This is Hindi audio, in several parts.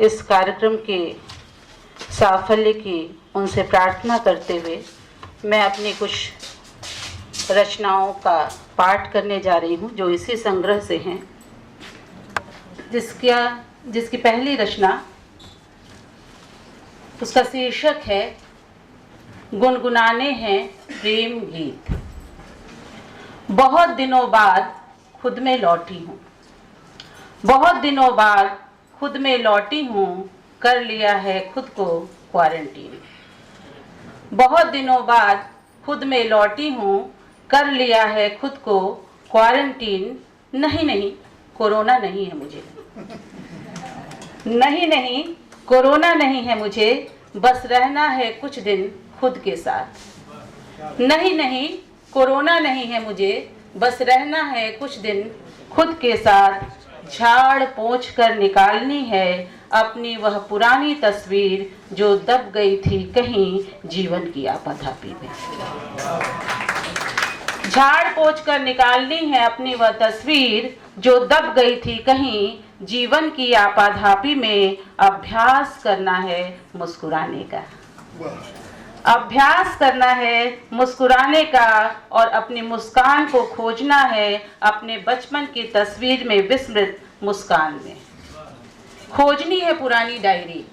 इस कार्यक्रम के साफल्य की उनसे प्रार्थना करते हुए मैं अपनी कुछ रचनाओं का पाठ करने जा रही हूँ जो इसी संग्रह से हैं, जिसकी पहली रचना, उसका शीर्षक है गुनगुनाने हैं प्रेम गीत। बहुत दिनों बाद खुद में लौटी हूँ, बहुत दिनों बाद खुद में लौटी हूँ, कर लिया है खुद को क्वारंटीन। बहुत दिनों बाद खुद में लौटी हूँ, कर लिया है खुद को क्वारंटीन। नहीं नहीं, कोरोना नहीं है मुझे, नहीं नहीं, कोरोना नहीं है मुझे, बस रहना है कुछ दिन खुद के साथ। नहीं नहीं, कोरोना नहीं है मुझे, बस रहना है कुछ दिन खुद के साथ। झाड़ पोंछ कर निकालनी है अपनी वह पुरानी तस्वीर जो दब गई थी कहीं जीवन की आपाधापी में। झाड़ पोंछ कर निकालनी है अपनी वह तस्वीर जो दब गई थी कहीं जीवन की आपाधापी में। अभ्यास करना है मुस्कुराने का, अभ्यास करना है मुस्कुराने का, और अपनी मुस्कान को खोजना है अपने बचपन की तस्वीर में विस्मृत मुस्कान में। खोजनी है पुरानी डायरी,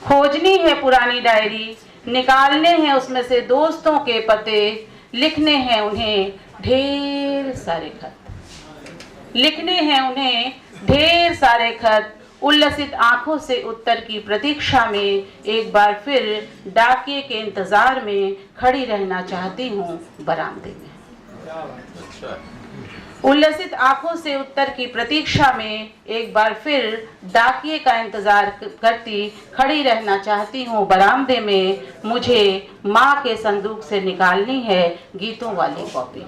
खोजनी है पुरानी डायरी, निकालने हैं उसमें से दोस्तों के पते, लिखने हैं उन्हें ढेर सारे खत, लिखने हैं उन्हें ढेर सारे खत। उल्लसित आंखों से उत्तर की प्रतीक्षा में एक बार फिर डाकिये के इंतजार में खड़ी रहना चाहती हूँ बरामदे में। उल्लसित आंखों से उत्तर की प्रतीक्षा में एक बार फिर डाकिये का इंतजार करती खड़ी रहना चाहती हूँ बरामदे में। मुझे माँ के संदूक से निकालनी है गीतों वाली कॉपी,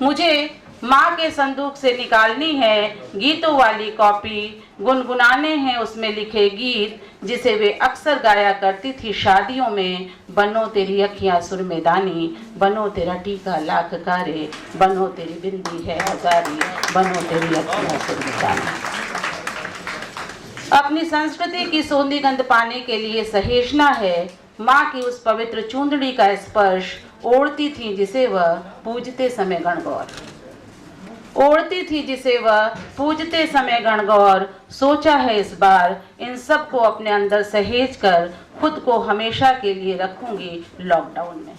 मुझे माँ के संदूक से निकालनी है गीतों वाली कॉपी। गुनगुनाने हैं उसमें लिखे गीत जिसे वे अक्सर गाया करती थी शादियों में। बनो तेरी अखियाँ सुरमेदानी, बनो तेरा टीका लाख कारे, बनो तेरी बिंदी है हजारी, बनो तेरी अखियाँ सुरमेदानी। अपनी संस्कृति की सोंधी गंध पाने के लिए सहेजना है माँ की उस पवित्र चूंदड़ी का स्पर्श। ओढ़ती थी जिसे वह पूजते समय गणगौर, ओढ़ती थी जिसे वह पूजते समय गणगौर। सोचा है इस बार इन सब को अपने अंदर सहेज कर खुद को हमेशा के लिए रखूंगी लॉकडाउन में।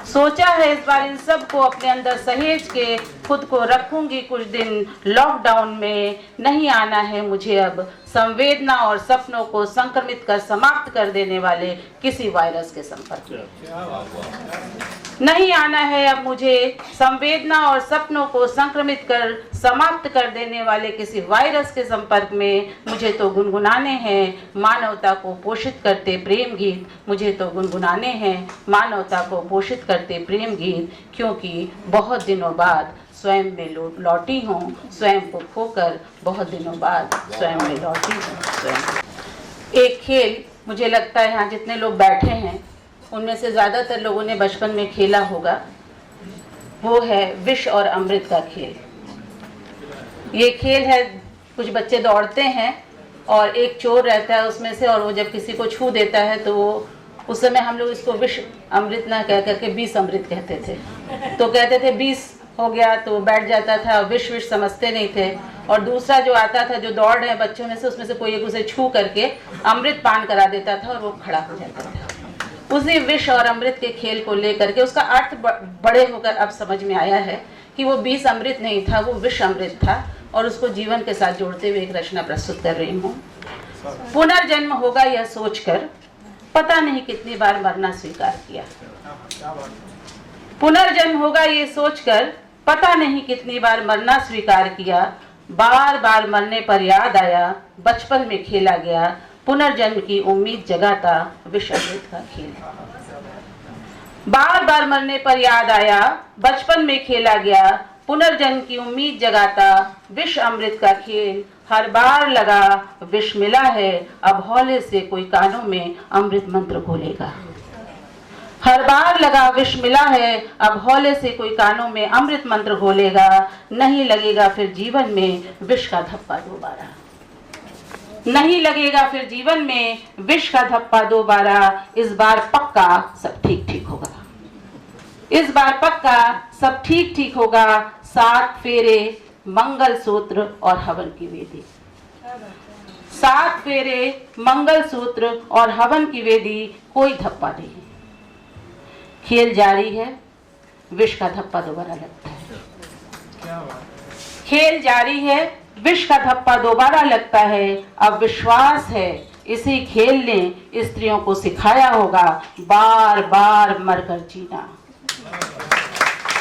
सोचा है इस बार इन सब को अपने अंदर सहेज के खुद को रखूंगी कुछ दिन लॉकडाउन में। नहीं आना है मुझे अब संवेदना और सपनों को संक्रमित कर समाप्त कर देने वाले किसी वायरस के संपर्क में। नहीं आना है अब मुझे संवेदना और सपनों को संक्रमित कर समाप्त कर देने वाले किसी वायरस के संपर्क में। मुझे तो गुनगुनाने हैं मानवता को पोषित करते प्रेम गीत, मुझे तो गुनगुनाने हैं मानवता को पोषित करते प्रेम गीत। क्योंकि बहुत दिनों बाद स्वयं में लौटी हूँ, स्वयं को खोकर बहुत दिनों बाद स्वयं में लौटी हूँ स्वयं। एक खेल मुझे लगता है यहाँ जितने लोग बैठे हैं उनमें से ज़्यादातर लोगों ने बचपन में खेला होगा, वो है विष और अमृत का खेल। ये खेल है, कुछ बच्चे दौड़ते हैं और एक चोर रहता है उसमें से, और वो जब किसी को छू देता है तो वो, उस समय हम लोग इसको विष अमृत ना कह करके 20 अमृत कहते थे। तो कहते थे 20 हो गया तो बैठ जाता था, विष विष समझते नहीं थे। और दूसरा जो आता था, जो दौड़ रहे बच्चों में से, उसमें से कोई एक उसे छू करके अमृत पान करा देता था और वो खड़ा हो जाता था। उसी विष और अमृत के खेल को लेकर के उसका अर्थ बड़े होकर अब समझ में आया है कि वो 20 अमृत नहीं था, वो विष अमृत था, और उसको जीवन के साथ जोड़ते हुए एक रचना प्रस्तुत कर रही हूँ। पुनर्जन्म होगा यह सोचकर पता नहीं कितनी बार मरना स्वीकार किया, पुनर्जन्म होगा ये सोचकर पता नहीं कितनी बार मरना स्वीकार किया। बार बार मरने पर याद आया बचपन में खेला गया पुनर्जन्म की उम्मीद जगाता विष अमृत का खेल। बार बार मरने पर याद आया बचपन में खेला गया पुनर्जन्म की उम्मीद जगाता विष अमृत का खेल। हर बार लगा विष मिला है अब हौले से कोई कानों में अमृत मंत्र घोलेगा। हर बार लगा विष मिला है अब हौले से कोई कानों में अमृत मंत्र घोलेगा। नहीं लगेगा फिर जीवन में विष का धब्बा दोबारा। नहीं लगेगा फिर जीवन में विष का धप्पा दोबारा, इस बार पक्का सब ठीक ठीक होगा। इस बार पक्का सब ठीक ठीक होगा। 7 फेरे, मंगल सूत्र और हवन की वेदी। 7 फेरे, मंगल सूत्र और हवन की वेदी, कोई धप्पा नहीं। खेल जारी है, विष का धप्पा दोबारा लगता है। खेल जारी है, विष का धप्पा दोबारा लगता है। अब विश्वास है इसी खेल ने स्त्रियों को सिखाया होगा बार बार मरकर जीना।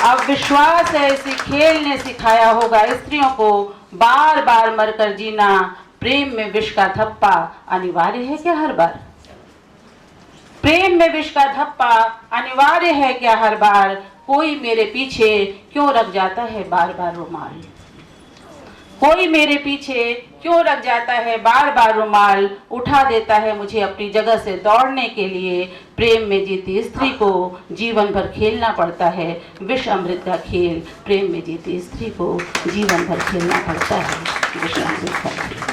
अब विश्वास है इसी खेल ने सिखाया होगा स्त्रियों को बार बार मरकर जीना। प्रेम में विष का धप्पा अनिवार्य है क्या हर बार? प्रेम में विष का धप्पा अनिवार्य है क्या हर बार? कोई मेरे पीछे क्यों रख जाता है बार बार रुमाल? कोई मेरे पीछे क्यों रख जाता है बार बार रुमाल? उठा देता है मुझे अपनी जगह से दौड़ने के लिए। प्रेम में जीती स्त्री को जीवन भर खेलना पड़ता है विष अमृत का खेल। प्रेम में जीती स्त्री को जीवन भर खेलना पड़ता है विष अमृत का खेल।